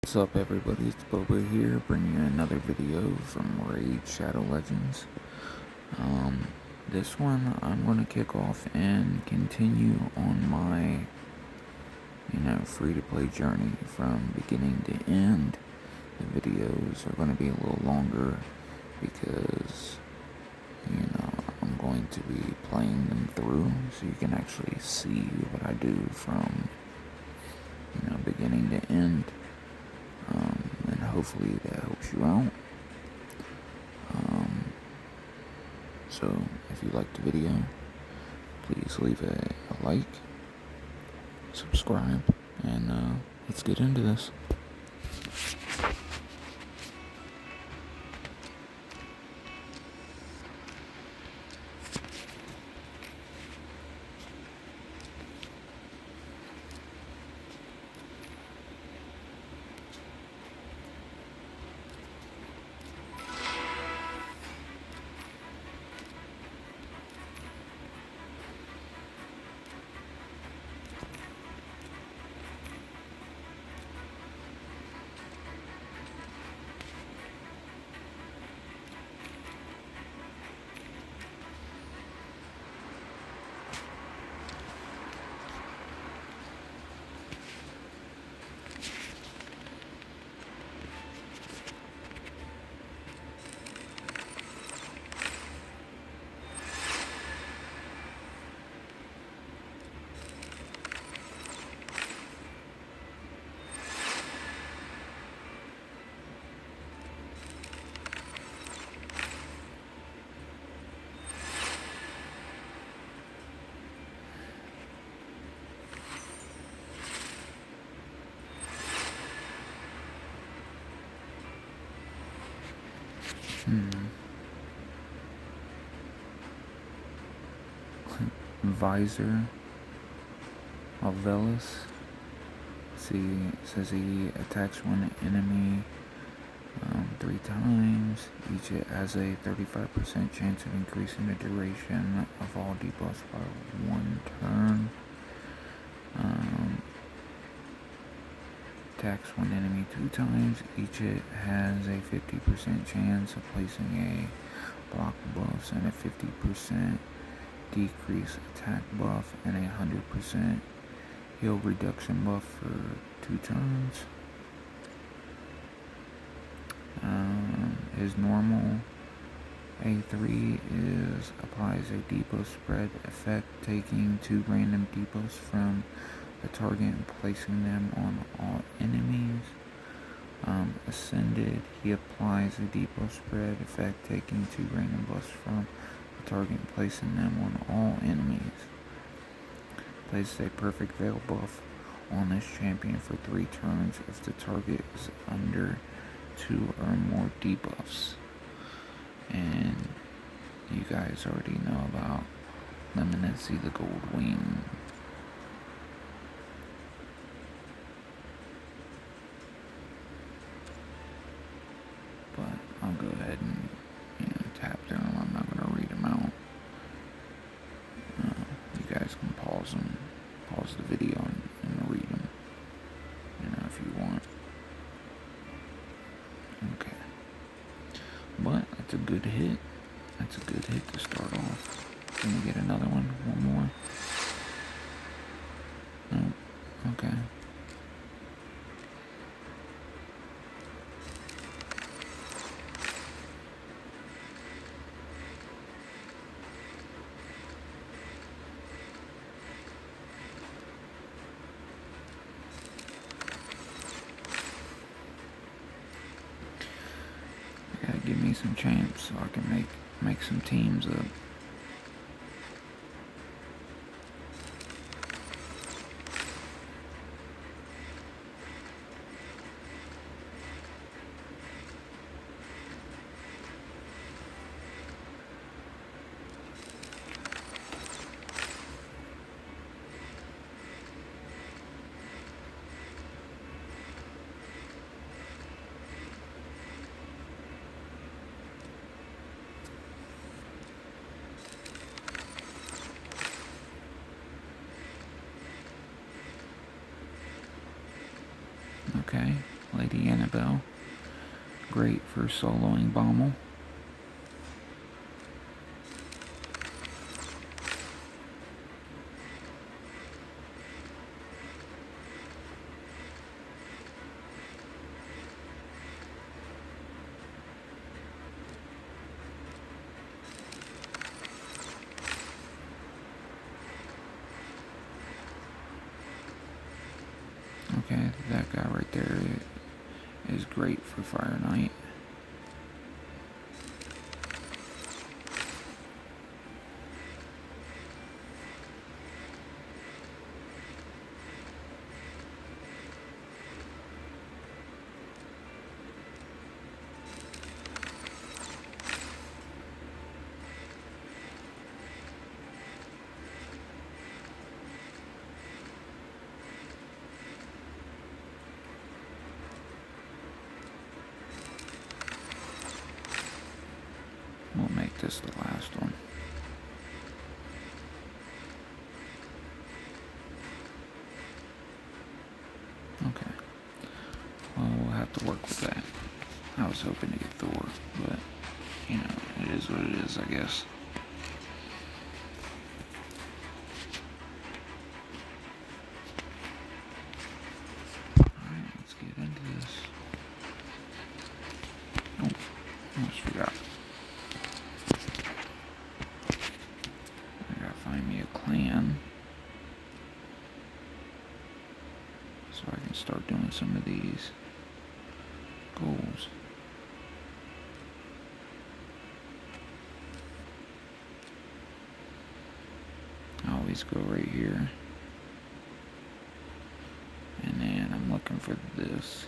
What's up everybody, it's Boba here, bringing you another video from Raid Shadow Legends. This one I'm going to kick off and continue on my, free-to-play journey from beginning to end. The videos are going to be a little longer because, I'm going to be playing them through so you can actually see what I do from, beginning to end. And hopefully that helps you out. So if you liked the video, please leave a like, subscribe, and let's get into this. Visor Alvelis. Says he attacks one enemy 3 times. Each hit has a 35% chance of increasing the duration of all debuffs by 1 turn. Attacks one enemy 2 times. Each hit has a 50% chance of placing a block buffs and a 50% decrease attack buff and a 100% heal reduction buff for 2 turns. His normal A3 applies a debuff spread effect, taking 2 random debuffs from the target and placing them on all enemies. Ascended, he applies a debuff spread effect, taking 2 random buffs from the target and placing them on all enemies. Places a perfect veil buff on this champion for 3 turns if the target is under 2 or more debuffs. And you guys already know about Lemonetzy the Gold Wing. But I'll go ahead and tap through them. I'm not going to read them out. You guys can pause the video and read them, if you want. Okay. But that's a good hit. That's a good hit to start off. Can we get another one? One more? No? Okay. Gotta give me some champs so I can make some teams up. Lady Annabelle, great for soloing Bommel. Okay, that guy right there is great for Fire Knight. We'll make this the last one. Okay. Well, we'll have to work with that. I was hoping to get Thor, but, you know, it is what it is, I guess. Alright, let's get into this. Oh, almost forgot. I gotta find me a clan so I can start doing some of these goals. I always go right here. And then I'm looking for this.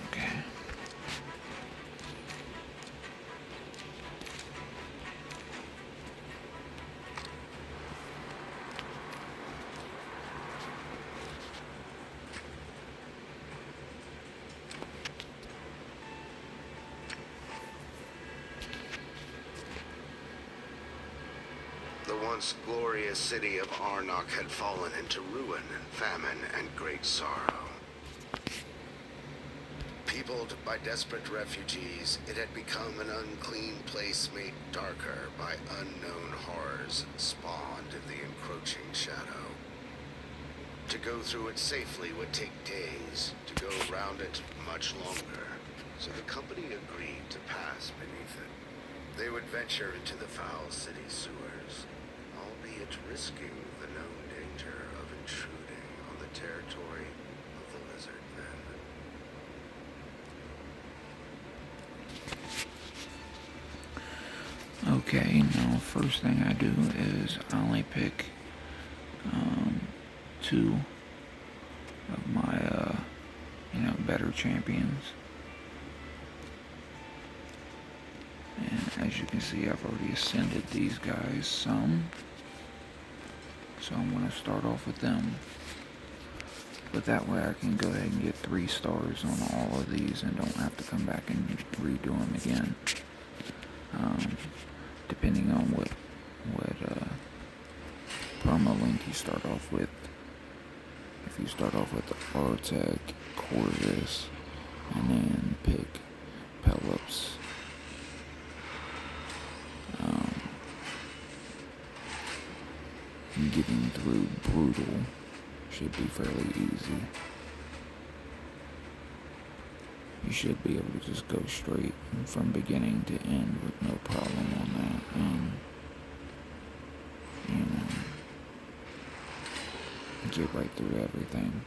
Okay. The once glorious city of Arnok had fallen into ruin, famine, and great sorrow. Peopled by desperate refugees, it had become an unclean place made darker by unknown horrors spawned in the encroaching shadow. To go through it safely would take days, to go around it much longer, so the company agreed to pass beneath it. They would venture into the foul city sewers, albeit risking the known danger of intruding on the territory of the lizard men. Okay, now first thing I do is I only pick two of my, better champions. And as you can see, I've already ascended these guys some. So I'm going to start off with them. But that way I can go ahead and get 3 stars on all of these and don't have to come back and redo them again. Depending on what promo link you start off with. If you start off with Artec, Corvus, and then pick Pelops, getting through Brutal should be fairly easy. You should be able to just go straight from beginning to end with no problem on that, and get right through everything.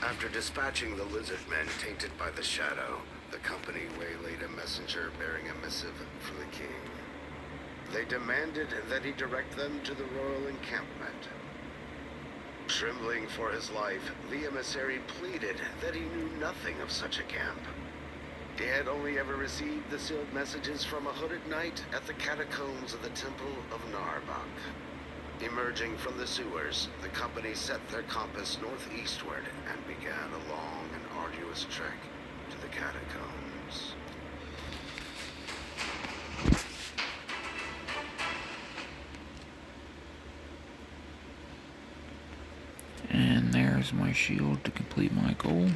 After dispatching the lizard men tainted by the shadow, the company waylaid a messenger bearing a missive from the king. They demanded that he direct them to the royal encampment. Trembling for his life, the emissary pleaded that he knew nothing of such a camp. He had only ever received the sealed messages from a hooded knight at the catacombs of the Temple of Narbak. Emerging from the sewers, the company set their compass northeastward and began a long and arduous trek to the catacombs. And there's my shield to complete my goal.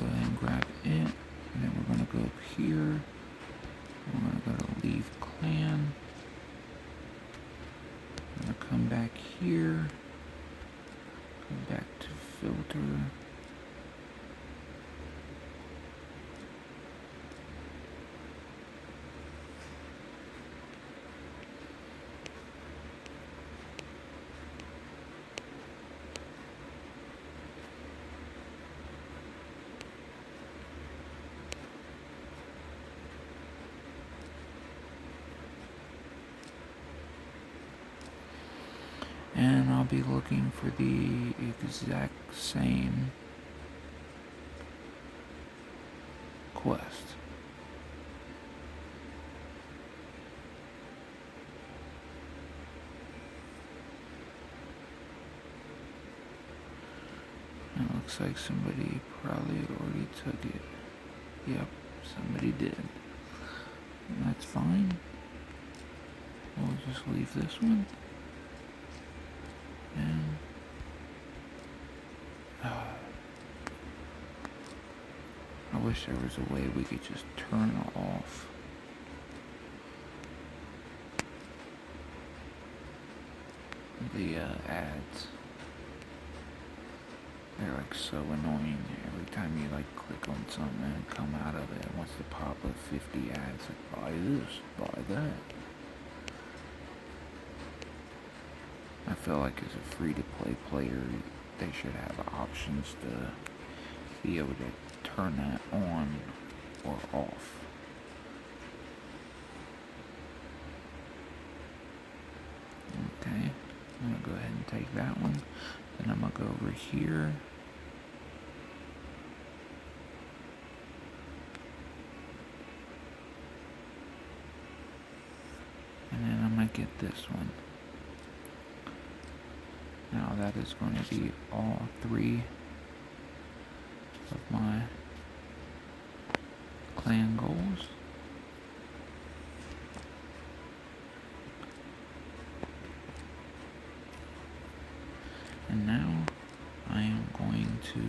Go ahead and grab it. And then we're going to go up here. We're going to go to leave clan. I'm going to come back here. Go back to filter. And I'll be looking for the exact same quest. It looks like somebody probably already took it. Yep, somebody did. And that's fine. We'll just leave this one. And I wish there was a way we could just turn off the ads. They're like so annoying. Every time you like click on something and come out of it, it wants to pop up 50 ads like buy this, buy that. I feel like as a free-to-play player, they should have options to be able to turn that on or off. Okay, I'm going to go ahead and take that one. Then I'm going to go over here. And then I'm going to get this one. Now that is going to be all 3 of my clan goals. And now I am going to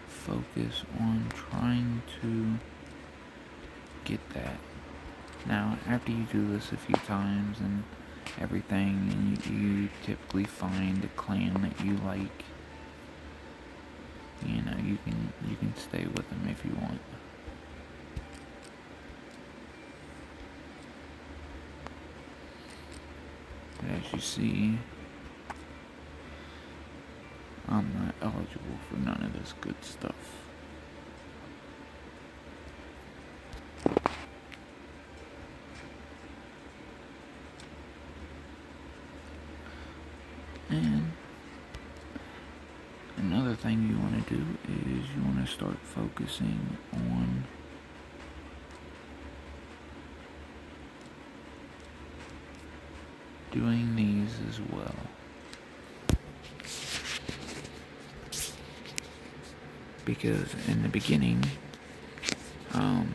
focus on trying to get that. Now, after you do this a few times and everything, and you typically find a clan that you like, you know, you can stay with them if you want. But as you see, I'm not eligible for none of this good stuff. And another thing you want to do is you want to start focusing on doing these as well. Because in the beginning, on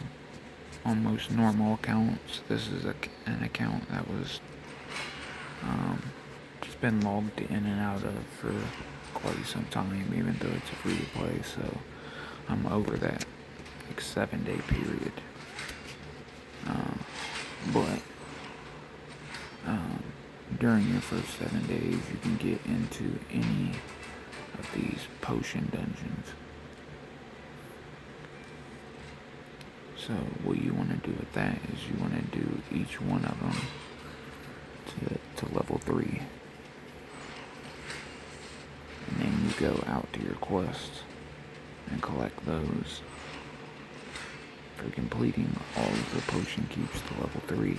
most normal accounts, this is an account that was just been logged in and out of for quite some time, even though it's a free to play, so I'm over that like 7-day period. But during your first 7 days, you can get into any of these potion dungeons. So what you want to do with that is you want to do each one of them to level 3. And then you go out to your quests and collect those for completing all of the potion keeps to level 3.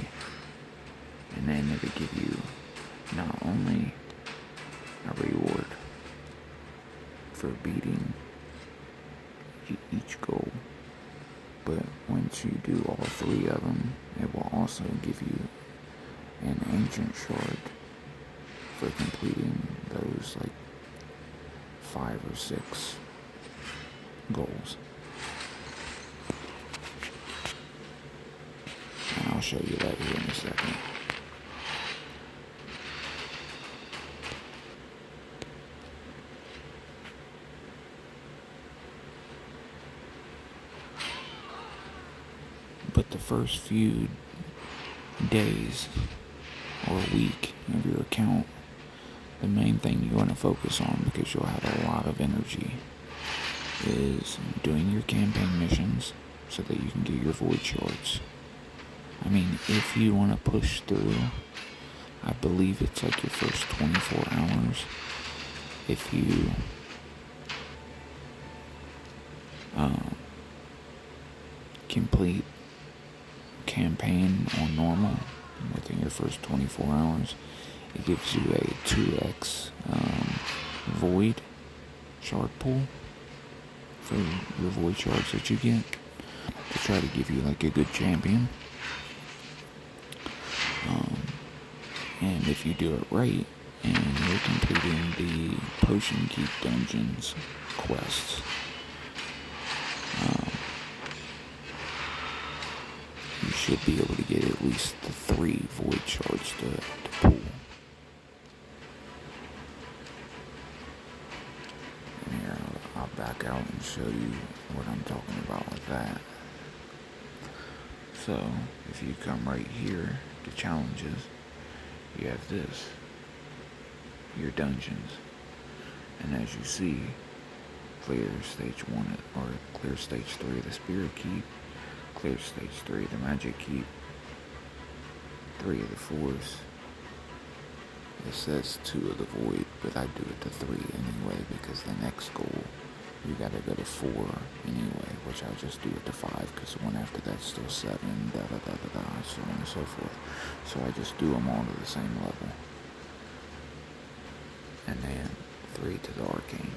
And then it'll give you not only a reward for beating each goal, but once you do all 3 of them, it will also give you an ancient shard for completing those like 5 or 6 goals. And I'll show you that here in a second. But the first few days or a week of your account, the main thing you want to focus on, because you'll have a lot of energy, is doing your campaign missions so that you can get your void shards. I mean, if you want to push through, I believe it's like your first 24 hours. If you complete campaign on normal within your first 24 hours, it gives you a 2x void shard pool for your void shards that you get to try to give you like a good champion. And if you do it right and you're completing the potion keep dungeons quests, you should be able to get at least the 3 void shards to pull. And here, I'll back out and show you what I'm talking about with that. So, if you come right here to challenges, you have this, your dungeons. And as you see, clear stage 1 or clear stage 3 of the spirit keep, clear stage 3 of the magic keep, 3 of the force. It says 2 of the void, but I do it to 3 anyway, because the next goal you gotta go to 4 anyway, which I just do it to 5, because the one after that's still 7, so on and so forth. So I just do them all to the same level. And then 3 to the arcane.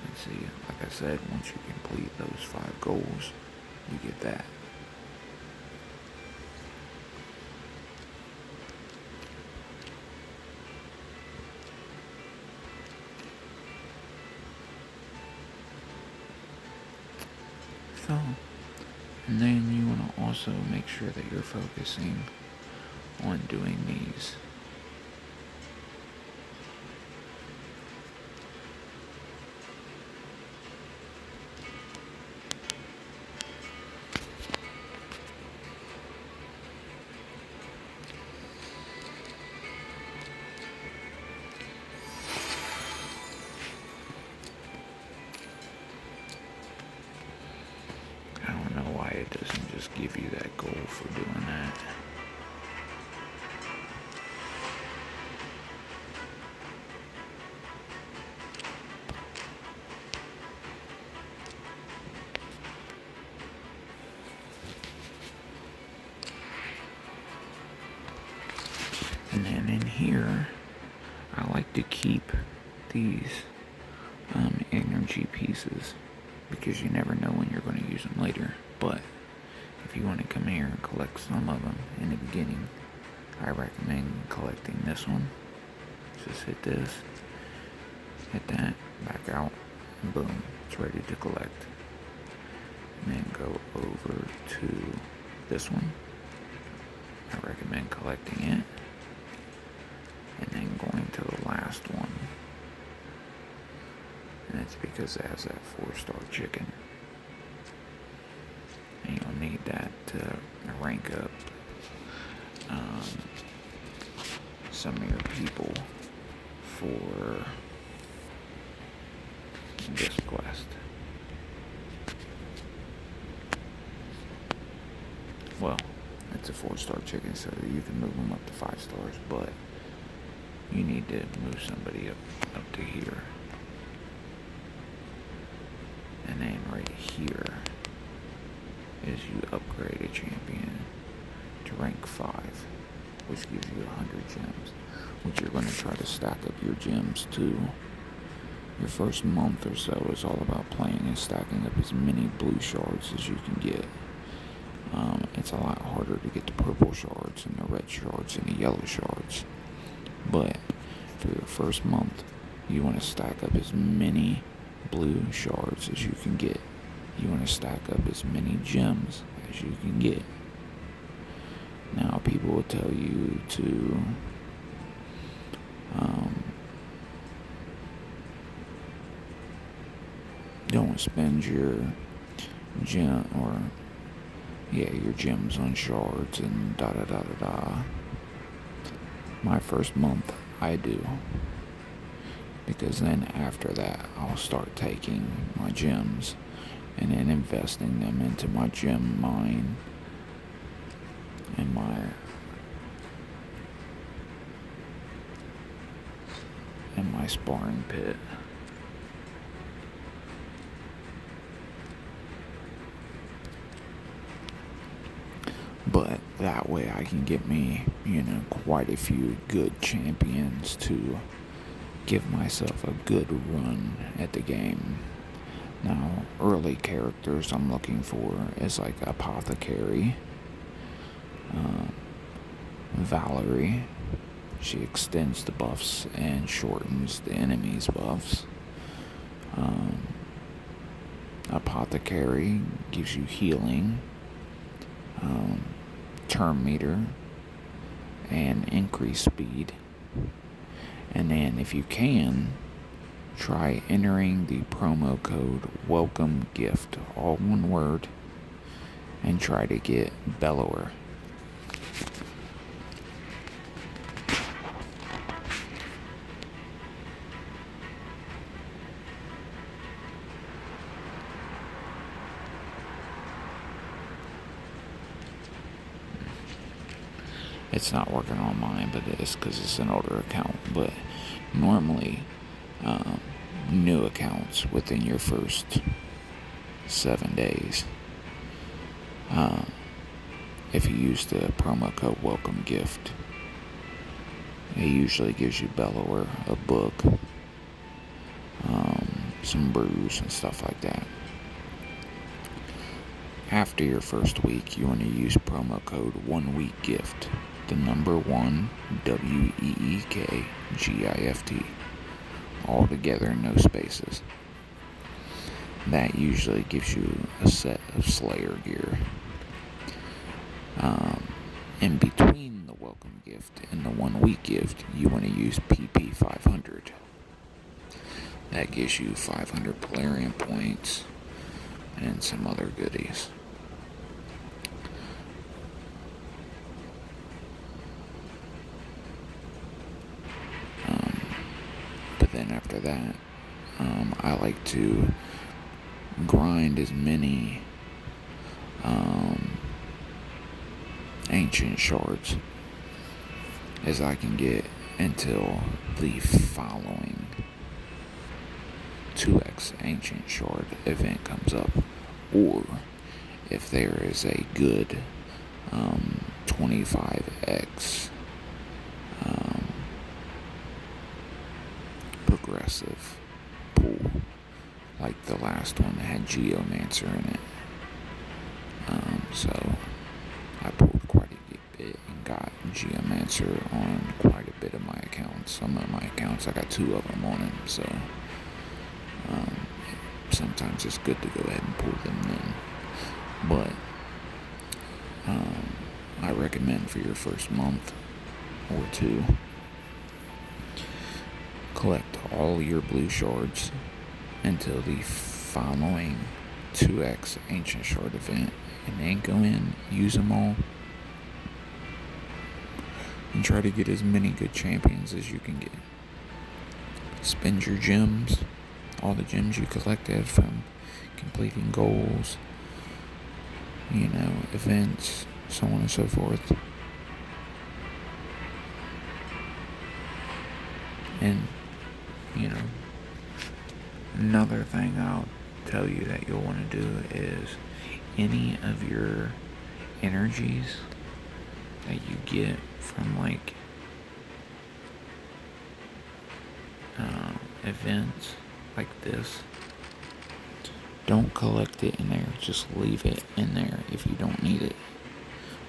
And see, like I said, once you complete those 5 goals, you get that. So, and then you want to also make sure that you're focusing on doing these. I don't know why it doesn't just give you that goal for doing that. And then in here, I like to keep these energy pieces, because you never know when you're going to use them later. But if you want to come here and collect some of them in the beginning, I recommend collecting this one. Just hit this, hit that, back out, and boom, it's ready to collect. And then go over to this one. I recommend collecting it. And then going to the last one. And it's because it has that 4-star chicken. And you'll need that to rank up some of your people for this quest. Well, it's a 4-star chicken, so you can move them up to 5 stars, but you need to move somebody up to here. And then right here is you upgrade a champion to rank 5, which gives you 100 gems, which you're going to try to stack up your gems to. Your first month or so is all about playing and stacking up as many blue shards as you can get. It's a lot harder to get the purple shards and the red shards and the yellow shards. But for your first month, you want to stack up as many blue shards as you can get. You want to stack up as many gems as you can get. Now, people will tell you to don't spend your your gems on shards and da da da da da. My first month, I do. Because then after that, I'll start taking my gems and then investing them into my gem mine and my sparring pit. But that way I can get me, quite a few good champions to give myself a good run at the game. Now, early characters I'm looking for is like Apothecary, Valerie. She extends the buffs and shortens the enemy's buffs. Apothecary gives you healing, turn meter, and increased speed. And then if you can, try entering the promo code welcome gift, all one word, and try to get Bellower. It's not working on mine, but it is because it's an older account. But normally, new accounts within your first 7 days, if you use the promo code welcome gift, it usually gives you Bellower, a book, some brews and stuff like that. After your first week, you want to use promo code 1 week gift, the number 1 WEEKGIFT, all together, no spaces. That usually gives you a set of Slayer gear. In between the welcome gift and the 1 week gift, you want to use PP 500. That gives you 500 Polarium points and some other goodies. But then after that, I like to grind as many ancient shards as I can get until the following 2x ancient shard event comes up, or if there is a good 25x progressive pool, like the last one that had Geomancer in it. So I pulled quite a bit and got Geomancer on quite a bit of my accounts. Some of my accounts, I got 2 of them on him, so sometimes it's good to go ahead and pull them then. But I recommend for your first month or 2, collect all your blue shards until the following 2x ancient shard event, and then go in, use them all, and try to get as many good champions as you can get. Spend your gems, all the gems you collected from completing goals, events, so on and so forth. And, you know, another thing I'll tell you that you'll want to do is any of your energies that you get from like events like this, don't collect it in there. Just leave it in there if you don't need it.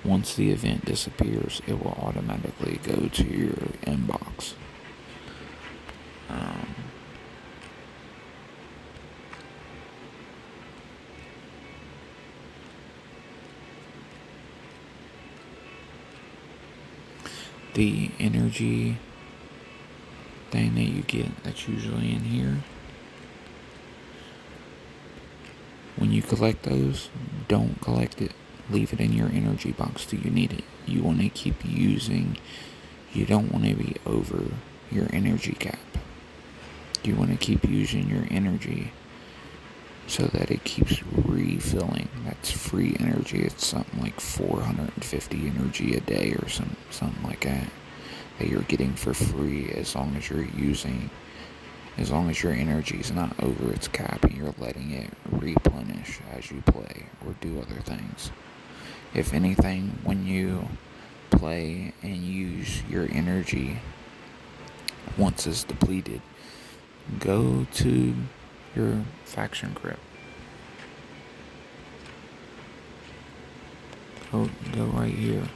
Once the event disappears, it will automatically go to your inbox. The energy thing that you get that's usually in here, when you collect those, don't collect it. Leave it in your energy box till you need it. You want to keep using, you don't want to be over your energy cap. You want to keep using your energy so that it keeps refilling. That's free energy. It's something like 450 energy a day or something like that you're getting for free as long as you're using, as long as your energy is not over its cap and you're letting it replenish as you play or do other things. If anything, when you play and use your energy, once it's depleted, go to your faction crypt. Go right here.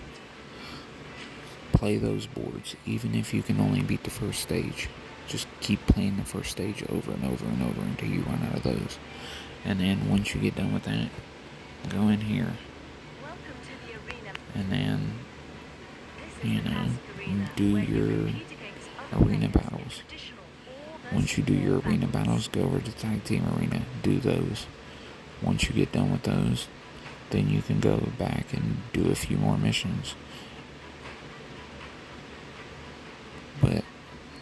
Play those boards, even if you can only beat the first stage. Just keep playing the first stage over and over and over until you run out of those. And then once you get done with that, go in here. And then, do your arena battles. Once you do your arena battles, go over to Tag Team Arena, do those. Once you get done with those, then you can go back and do a few more missions. But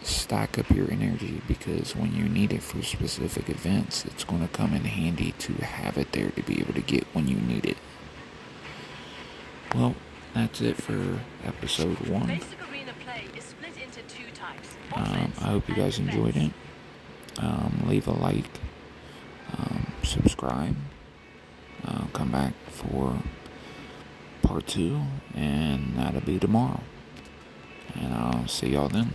stack up your energy, because when you need it for specific events, it's going to come in handy to have it there to be able to get when you need it. Well, that's it for episode 1. Basic arena play is split into 2 types. I hope you guys enjoyed it. Leave a like, subscribe, come back for part 2, and that'll be tomorrow. And I'll see y'all then.